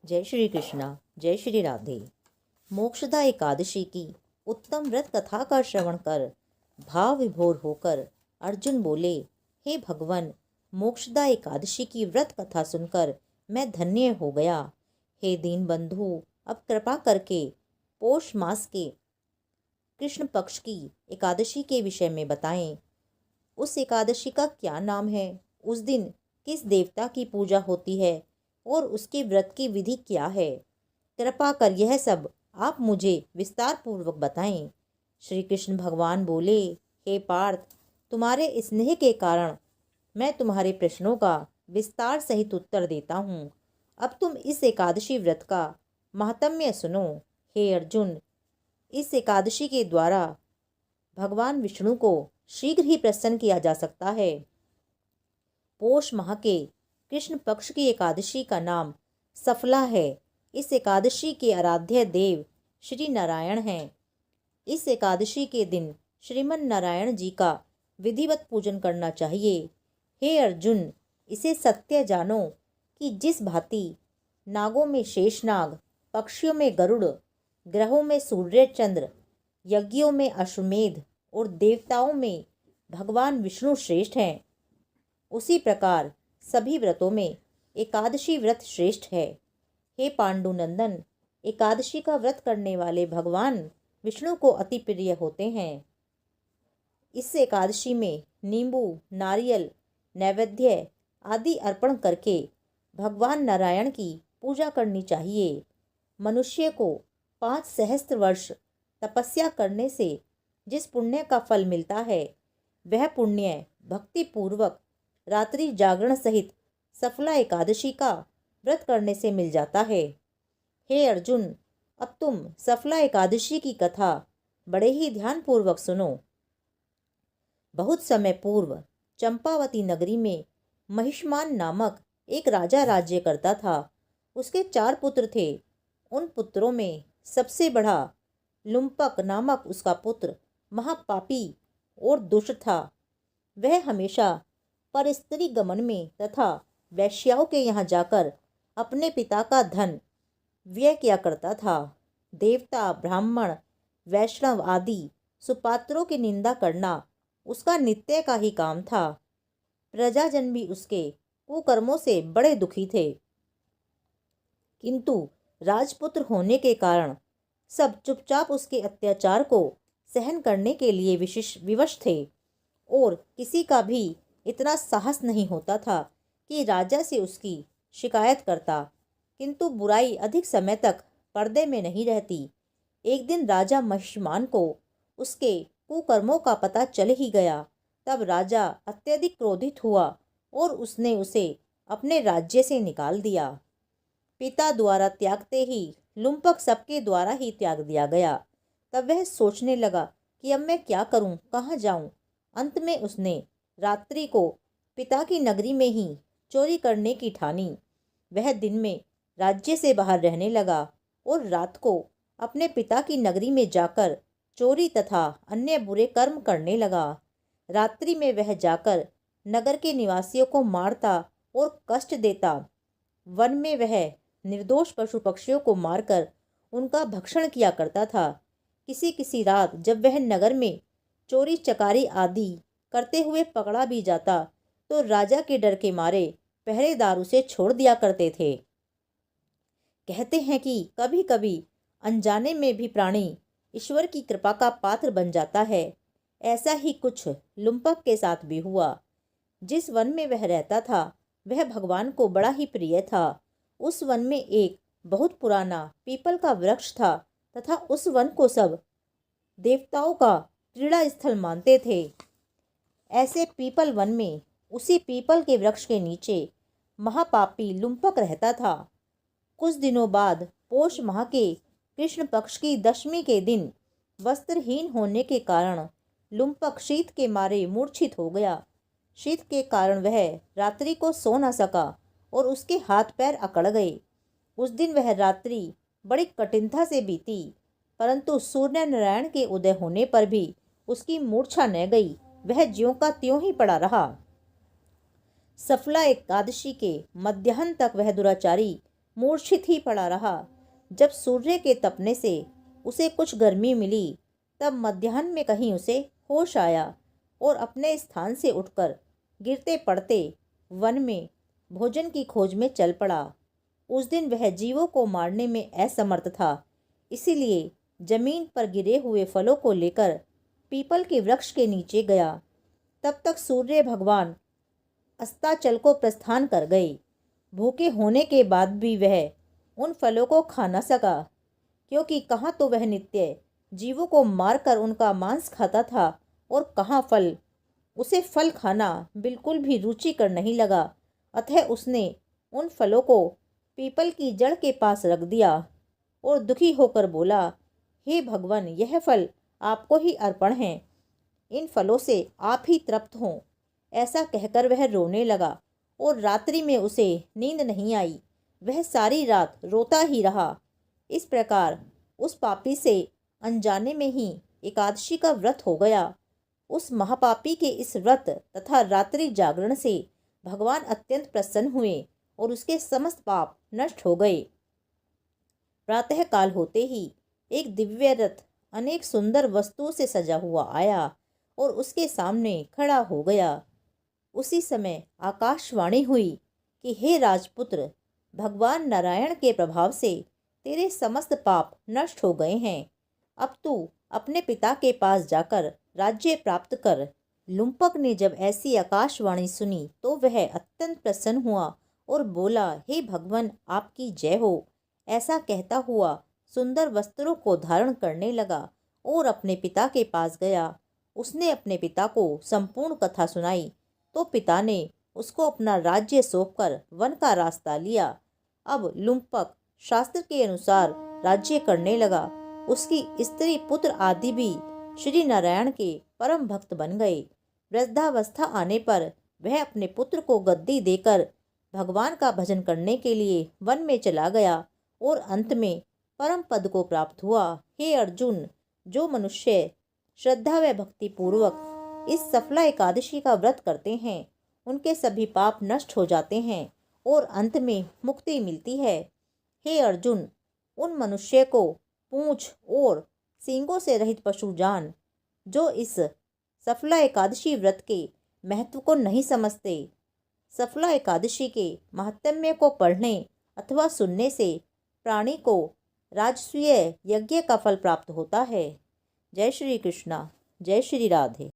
जय श्री कृष्णा, जय श्री राधे। मोक्षदा एकादशी की उत्तम व्रत कथा का श्रवण कर भाव विभोर होकर अर्जुन बोले, हे भगवान, मोक्षदा एकादशी की व्रत कथा सुनकर मैं धन्य हो गया। हे दीन बंधु, अब कृपा करके पौष मास के कृष्ण पक्ष की एकादशी के विषय में बताएं। उस एकादशी का क्या नाम है, उस दिन किस देवता की पूजा होती है और उसके व्रत की विधि क्या है। कृपा कर यह सब आप मुझे विस्तार पूर्वक बताएं। श्री कृष्ण भगवान बोले, हे पार्थ, तुम्हारे स्नेह के कारण मैं तुम्हारे प्रश्नों का विस्तार सहित उत्तर देता हूँ। अब तुम इस एकादशी व्रत का महात्म्य सुनो। हे अर्जुन, इस एकादशी के द्वारा भगवान विष्णु को शीघ्र ही प्रसन्न किया जा सकता है। पौष माह के कृष्ण पक्ष की एकादशी का नाम सफला है। इस एकादशी के आराध्य देव श्री नारायण हैं। इस एकादशी के दिन श्रीमन नारायण जी का विधिवत पूजन करना चाहिए। हे अर्जुन, इसे सत्य जानो कि जिस भांति नागों में शेषनाग, पक्षियों में गरुड़, ग्रहों में सूर्य चंद्र, यज्ञों में अश्वमेध और देवताओं में भगवान विष्णु श्रेष्ठ हैं, उसी प्रकार सभी व्रतों में एकादशी व्रत श्रेष्ठ है। हे पांडुनंदन, एकादशी का व्रत करने वाले भगवान विष्णु को अति प्रिय होते हैं। इस एकादशी में नींबू, नारियल, नैवेद्य आदि अर्पण करके भगवान नारायण की पूजा करनी चाहिए। मनुष्य को 5 सहस्त्र वर्ष तपस्या करने से जिस पुण्य का फल मिलता है, वह पुण्य भक्ति पूर्वक रात्रि जागरण सहित सफला एकादशी का व्रत करने से मिल जाता है। हे अर्जुन, अब तुम सफला एकादशी की कथा बड़े ही ध्यानपूर्वक सुनो। बहुत समय पूर्व चंपावती नगरी में महिष्मान नामक एक राजा राज्य करता था। उसके 4 पुत्र थे। उन पुत्रों में सबसे बड़ा लुम्पक नामक उसका पुत्र महापापी और दुष्ट था। वह हमेशा पर स्त्री गमन में तथा वैश्याओं के यहाँ जाकर अपने पिता का धन व्यय किया करता था। देवता, ब्राह्मण, वैष्णव आदि सुपात्रों की निंदा करना उसका नित्य का ही काम था। प्रजाजन भी उसके कुकर्मों से बड़े दुखी थे, किंतु राजपुत्र होने के कारण सब चुपचाप उसके अत्याचार को सहन करने के लिए विवश थे और किसी का भी इतना साहस नहीं होता था कि राजा से उसकी शिकायत करता। किंतु बुराई अधिक समय तक पर्दे में नहीं रहती। एक दिन राजा महिष्मान को उसके कुकर्मों का पता चल ही गया। तब राजा अत्यधिक क्रोधित हुआ और उसने उसे अपने राज्य से निकाल दिया। पिता द्वारा त्यागते ही लुम्पक सबके द्वारा ही त्याग दिया गया। तब वह सोचने लगा कि अब मैं क्या करूं, कहाँ जाऊं। अंत में उसने रात्रि को पिता की नगरी में ही चोरी करने की ठानी। वह दिन में राज्य से बाहर रहने लगा और रात को अपने पिता की नगरी में जाकर चोरी तथा अन्य बुरे कर्म करने लगा। रात्रि में वह जाकर नगर के निवासियों को मारता और कष्ट देता। वन में वह निर्दोष पशु पक्षियों को मारकर उनका भक्षण किया करता था। किसी किसी रात जब वह नगर में चोरी चकारी आदि करते हुए पकड़ा भी जाता तो राजा के डर के मारे पहरेदार उसे छोड़ दिया करते थे। कहते हैं कि कभी कभी अनजाने में भी प्राणी ईश्वर की कृपा का पात्र बन जाता है। ऐसा ही कुछ लुम्पक के साथ भी हुआ। जिस वन में वह रहता था वह भगवान को बड़ा ही प्रिय था। उस वन में एक बहुत पुराना पीपल का वृक्ष था तथा उस वन को सब देवताओं का क्रीड़ा स्थल मानते थे। ऐसे पीपल वन में उसी पीपल के वृक्ष के नीचे महापापी लुम्पक रहता था। कुछ दिनों बाद पौष माह के कृष्ण पक्ष की दशमी के दिन वस्त्रहीन होने के कारण लुम्पक शीत के मारे मूर्छित हो गया। शीत के कारण वह रात्रि को सो न सका और उसके हाथ पैर अकड़ गए। उस दिन वह रात्रि बड़ी कठिनता से बीती, परंतु सूर्य नारायण के उदय होने पर भी उसकी मूर्छा न गई। वह ज्यों का त्यों ही पड़ा रहा। सफला एकादशी के मध्याह्न तक वह दुराचारी मूर्छित ही पड़ा रहा। जब सूर्य के तपने से उसे कुछ गर्मी मिली, तब मध्याह्न में कहीं उसे होश आया और अपने स्थान से उठकर गिरते पड़ते वन में भोजन की खोज में चल पड़ा। उस दिन वह जीवों को मारने में असमर्थ था, इसीलिए जमीन पर गिरे हुए फलों को लेकर पीपल के वृक्ष के नीचे गया। तब तक सूर्य भगवान अस्ताचल को प्रस्थान कर गए। भूखे होने के बाद भी वह उन फलों को खा न सका, क्योंकि कहाँ तो वह नित्य जीवों को मारकर उनका मांस खाता था और कहाँ उसे फल खाना बिल्कुल भी रुचिकर नहीं लगा। अतः उसने उन फलों को पीपल की जड़ के पास रख दिया और दुखी होकर बोला, हे भगवान, यह फल आपको ही अर्पण हैं, इन फलों से आप ही तृप्त हों। ऐसा कहकर वह रोने लगा और रात्रि में उसे नींद नहीं आई। वह सारी रात रोता ही रहा। इस प्रकार उस पापी से अनजाने में ही एकादशी का व्रत हो गया। उस महापापी के इस व्रत तथा रात्रि जागरण से भगवान अत्यंत प्रसन्न हुए और उसके समस्त पाप नष्ट हो गए। प्रातः काल होते ही एक दिव्य रथ अनेक सुंदर वस्तुओं से सजा हुआ आया और उसके सामने खड़ा हो गया। उसी समय आकाशवाणी हुई कि हे राजपुत्र, भगवान नारायण के प्रभाव से तेरे समस्त पाप नष्ट हो गए हैं। अब तू अपने पिता के पास जाकर राज्य प्राप्त कर। लुम्पक ने जब ऐसी आकाशवाणी सुनी तो वह अत्यंत प्रसन्न हुआ और बोला, हे भगवान, आपकी जय हो। ऐसा कहता हुआ सुंदर वस्त्रों को धारण करने लगा और अपने पिता के पास गया। उसने अपने पिता को संपूर्ण कथा सुनाई तो पिता ने उसको अपना राज्य सौंपकर वन का रास्ता लिया। अब लुम्पक शास्त्र के अनुसार राज्य करने लगा। उसकी स्त्री पुत्र आदि भी श्री नारायण के परम भक्त बन गए। वृद्धावस्था आने पर वह अपने पुत्र को गद्दी देकर भगवान का भजन करने के लिए वन में चला गया और अंत में परम पद को प्राप्त हुआ। हे अर्जुन, जो मनुष्य श्रद्धा व भक्ति पूर्वक इस सफला एकादशी का व्रत करते हैं, उनके सभी पाप नष्ट हो जाते हैं और अंत में मुक्ति मिलती है। हे अर्जुन, उन मनुष्य को पूंछ और सींगों से रहित पशु जान, जो इस सफला एकादशी व्रत के महत्व को नहीं समझते। सफला एकादशी के महात्म्य को पढ़ने अथवा सुनने से प्राणी को राजसूय यज्ञ का फल प्राप्त होता है। जय श्री कृष्णा, जय श्री राधे।